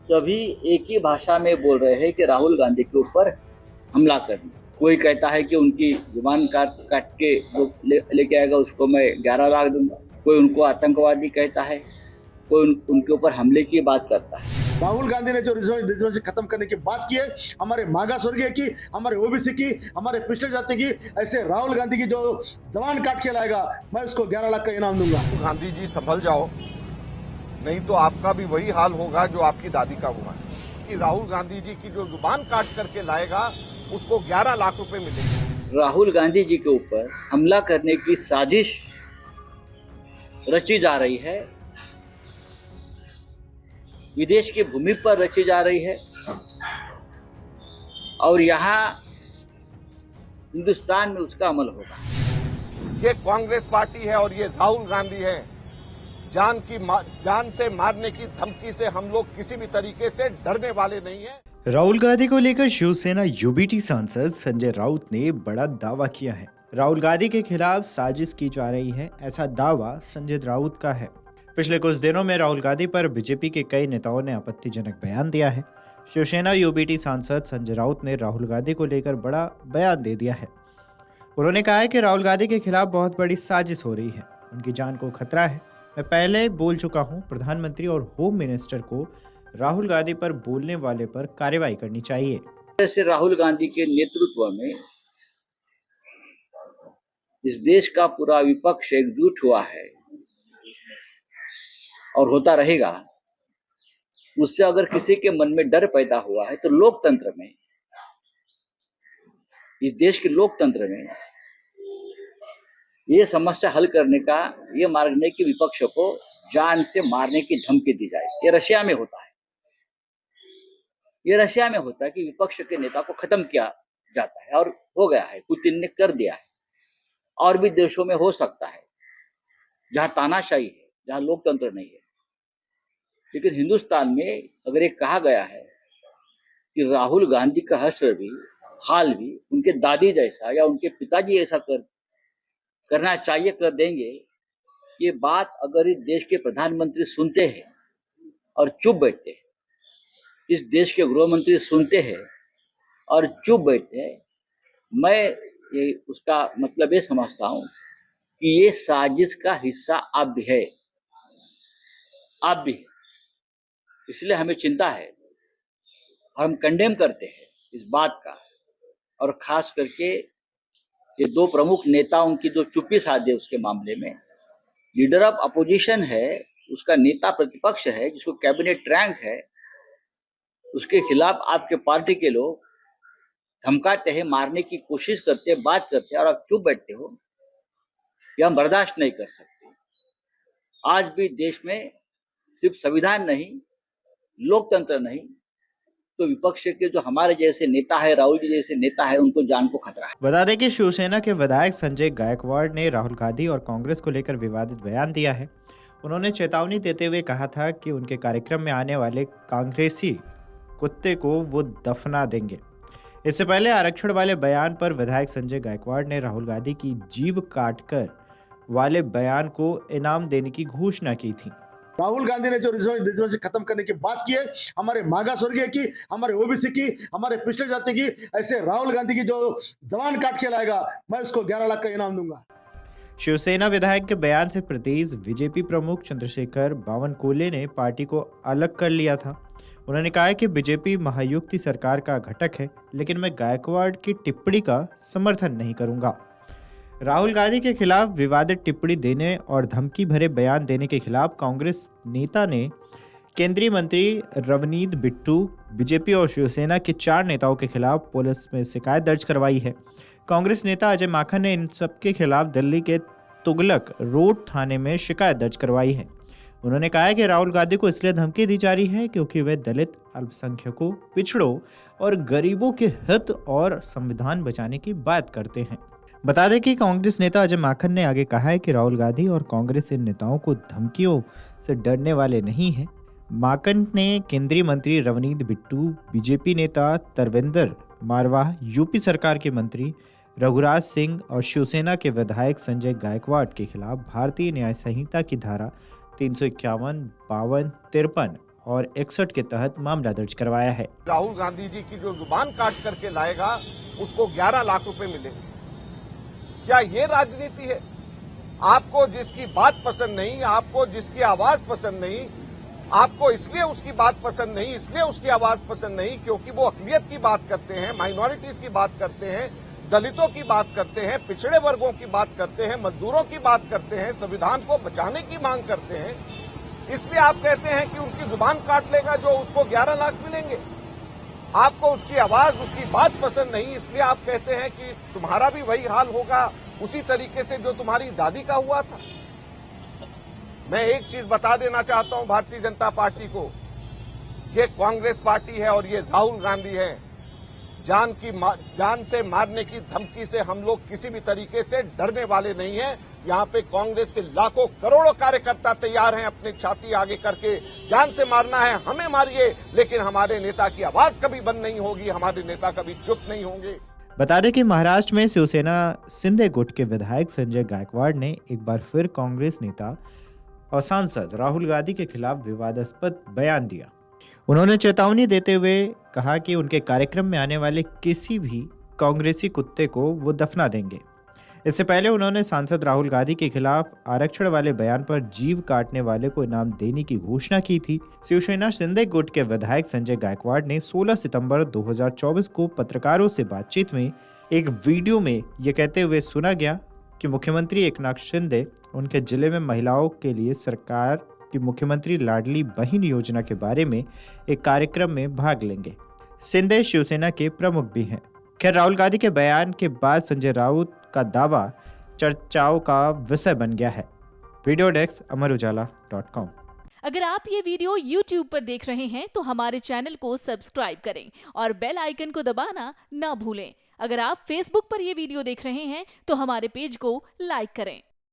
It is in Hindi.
सभी एक ही भाषा में बोल रहे हैं कि राहुल गांधी के ऊपर हमला करना। कोई कहता है कि उनकी जुबान काट काट के जो लेके आएगा उसको मैं 11 लाख दूंगा। कोई उनको आतंकवादी कहता है, कोई उनके ऊपर हमले की बात करता है। राहुल गांधी ने जो रिजर्वेशन खत्म करने की बात की है, हमारे मागास वर्गीय की, हमारे ओबीसी की, हमारे पिछड़े जाति की, ऐसे राहुल गांधी की जो जवान काट के लाएगा मैं उसको 11 लाख का इनाम दूंगा। गांधी जी संभल जाओ, नहीं तो आपका भी वही हाल होगा जो आपकी दादी का हुआ कि राहुल गांधी जी की जो जुबान काट करके लाएगा उसको 11 लाख रुपए मिलेंगे। राहुल गांधी जी के ऊपर हमला करने की साजिश रची जा रही है, विदेश की भूमि पर रची जा रही है और यहाँ हिंदुस्तान में उसका अमल होगा। ये कांग्रेस पार्टी है और ये राहुल गांधी है। जान से मारने की धमकी से हम लोग किसी भी तरीके से डरने वाले नहीं हैं। राहुल गांधी को लेकर शिवसेना यूबीटी सांसद संजय राउत ने बड़ा दावा किया है। राहुल गांधी के खिलाफ साजिश की जा रही है, ऐसा दावा संजय राउत का है। पिछले कुछ दिनों में राहुल गांधी पर बीजेपी के कई नेताओं ने आपत्तिजनक बयान दिया है। शिवसेना यूबीटी सांसद संजय राउत ने राहुल गांधी को लेकर बड़ा बयान दे दिया है। उन्होंने कहा है कि राहुल गांधी के खिलाफ बहुत बड़ी साजिश हो रही है, उनकी जान को खतरा है। मैं पहले बोल चुका हूं, प्रधानमंत्री और होम मिनिस्टर को राहुल गांधी पर बोलने वाले पर कार्रवाई करनी चाहिए। जैसे राहुल गांधी के नेतृत्व में इस देश का पूरा विपक्ष एकजुट हुआ है और होता रहेगा, उससे अगर किसी के मन में डर पैदा हुआ है तो लोकतंत्र में, इस देश के लोकतंत्र में ये समस्या हल करने का ये मार्ग नहीं कि विपक्ष को जान से मारने की धमकी दी जाए। ये रशिया में होता है, ये रशिया में होता है कि विपक्ष के नेता को खत्म किया जाता है और हो गया है, पुतिन ने कर दिया है। और भी देशों में हो सकता है जहां तानाशाही है, जहां लोकतंत्र नहीं है। लेकिन हिंदुस्तान में अगर ये कहा गया है कि राहुल गांधी का हश्र भी हाल भी उनके दादी जैसा या उनके पिताजी ऐसा करना चाहिए, कर देंगे, ये बात अगर इस देश के प्रधानमंत्री सुनते हैं और चुप बैठते हैं, इस देश के गृह मंत्री सुनते हैं और चुप बैठते हैं, मैं ये उसका मतलब ये समझता हूं कि ये साजिश का हिस्सा अब भी है, अब भी है। इसलिए हमें चिंता है और हम कंडेम करते हैं इस बात का। और खास करके ये दो प्रमुख नेताओं की जो चुप्पी साधे उसके मामले में, लीडर ऑफ अपोजिशन है, उसका नेता प्रतिपक्ष है जिसको कैबिनेट रैंक है, उसके खिलाफ आपके पार्टी के लोग धमकाते हैं, मारने की कोशिश करते हैं, बात करते हैं और आप चुप बैठते हो, यह हम बर्दाश्त नहीं कर सकते। आज भी देश में सिर्फ संविधान नहीं, लोकतंत्र नहीं, तो विपक्ष के जो हमारे जैसे नेता है, राहुल जी जैसे नेता है, उनको जान को खतरा है। बता दें कि शिवसेना के विधायक संजय गायकवाड़ ने राहुल गांधी और कांग्रेस को लेकर विवादित बयान दिया है। उन्होंने चेतावनी देते हुए कहा था कि उनके कार्यक्रम में आने वाले कांग्रेसी कुत्ते को वो दफना देंगे। इससे पहले आरक्षण वाले बयान पर विधायक संजय गायकवाड़ ने राहुल गांधी की जीभ काटकर वाले बयान को इनाम देने की घोषणा की थी। राहुल गांधी ने जो रिजर्वेशन खत्म करने की बात की है, हमारे मागास वर्गीय की, हमारे ओबीसी की, हमारे पिछड़े जाति की, ऐसे राहुल गांधी की जो जवान काट के लाएगा मैं उसको 11 लाख का इनाम दूंगा। शिवसेना विधायक के बयान से प्रदेश बीजेपी प्रमुख चंद्रशेखर बावनकुले ने पार्टी को अलग कर लिया था। उन्होंने कहा कि बीजेपी महायुति सरकार का घटक है, लेकिन मैं गायकवाड़ की टिप्पणी का समर्थन नहीं करूंगा। राहुल गांधी के खिलाफ विवादित टिप्पणी देने और धमकी भरे बयान देने के खिलाफ कांग्रेस नेता ने केंद्रीय मंत्री रवनीत बिट्टू, बीजेपी और शिवसेना के 4 नेताओं के खिलाफ पुलिस में शिकायत दर्ज करवाई है। कांग्रेस नेता अजय माकन ने इन सबके खिलाफ दिल्ली के तुगलक रोड थाने में शिकायत दर्ज करवाई है। उन्होंने कहा है कि राहुल गांधी को इसलिए धमकी दी जा रही है क्योंकि वे दलित, अल्पसंख्यकों, पिछड़ों और गरीबों के हित और संविधान बचाने की बात करते हैं। बता दें कि कांग्रेस नेता अजय माकन ने आगे कहा है कि राहुल गांधी और कांग्रेस इन नेताओं को धमकियों से डरने वाले नहीं हैं। माकन ने केंद्रीय मंत्री रवनीत बिट्टू, बीजेपी नेता तरविंदर मारवाह, यूपी सरकार के मंत्री रघुराज सिंह और शिवसेना के विधायक संजय गायकवाड़ के खिलाफ भारतीय न्याय संहिता की धारा 351, 52, 53 और 61 के तहत मामला दर्ज करवाया है। राहुल गांधी जी की जो जुबान काट करके लाएगा उसको 11 लाख रुपए मिलेंगे। क्या ये राजनीति है? आपको जिसकी बात पसंद नहीं, आपको जिसकी आवाज पसंद नहीं, आपको इसलिए उसकी बात पसंद नहीं, इसलिए उसकी आवाज पसंद नहीं क्योंकि वो अक़लियत की बात करते हैं, माइनॉरिटीज की बात करते हैं, दलितों की बात करते हैं, पिछड़े वर्गों की बात करते हैं, मजदूरों की बात करते हैं, संविधान को बचाने की मांग करते हैं, इसलिए आप कहते हैं कि उनकी जुबान काट लेगा जो उसको 11 लाख मिलेंगे। आपको उसकी आवाज, उसकी बात पसंद नहीं, इसलिए आप कहते हैं कि तुम्हारा भी वही हाल होगा उसी तरीके से जो तुम्हारी दादी का हुआ था। मैं एक चीज बता देना चाहता हूं भारतीय जनता पार्टी को, ये कांग्रेस पार्टी है और ये राहुल गांधी है। जान से मारने की धमकी से हम लोग किसी भी तरीके से डरने वाले नहीं हैं। यहाँ पे कांग्रेस के लाखों करोड़ों कार्यकर्ता तैयार हैं अपनी छाती आगे करके, जान से मारना है हमें मारिए, लेकिन हमारे नेता की आवाज कभी बंद नहीं होगी, हमारे नेता कभी चुप नहीं होंगे। बता दें कि महाराष्ट्र में शिवसेना शिंदे गुट के विधायक संजय गायकवाड़ ने एक बार फिर कांग्रेस नेता और सांसद राहुल गांधी के खिलाफ विवादास्पद बयान दिया। उन्होंने चेतावनी देते हुए कहा कि उनके कार्यक्रम में आने वाले किसी भी कांग्रेसी कुत्ते को वो दफना देंगे। इससे पहले उन्होंने सांसद राहुल गांधी के खिलाफ आरक्षण वाले बयान पर जीव काटने वाले को इनाम देने की घोषणा की थी। शिवसेना शिंदे गुट के विधायक संजय गायकवाड़ ने 16 सितंबर 2024 को पत्रकारों से बातचीत में एक वीडियो में ये कहते हुए सुना गया कि मुख्यमंत्री एकनाथ शिंदे उनके जिले में महिलाओं के लिए सरकार की मुख्यमंत्री लाडली बहन योजना के बारे में एक कार्यक्रम में भाग लेंगे। शिंदे शिवसेना के प्रमुख भी हैं। खैर, राहुल गांधी के बयान के बाद संजय राउत का दावा चर्चाओं का विषय बन गया है। वीडियो डेस्क अमरउजाला.com। अगर आप ये वीडियो YouTube पर देख रहे हैं तो हमारे चैनल को सब्सक्राइब करें और बेल आइकन को दबाना ना भूलें। अगर आप Facebook पर ये वीडियो देख रहे हैं तो हमारे पेज को लाइक करें।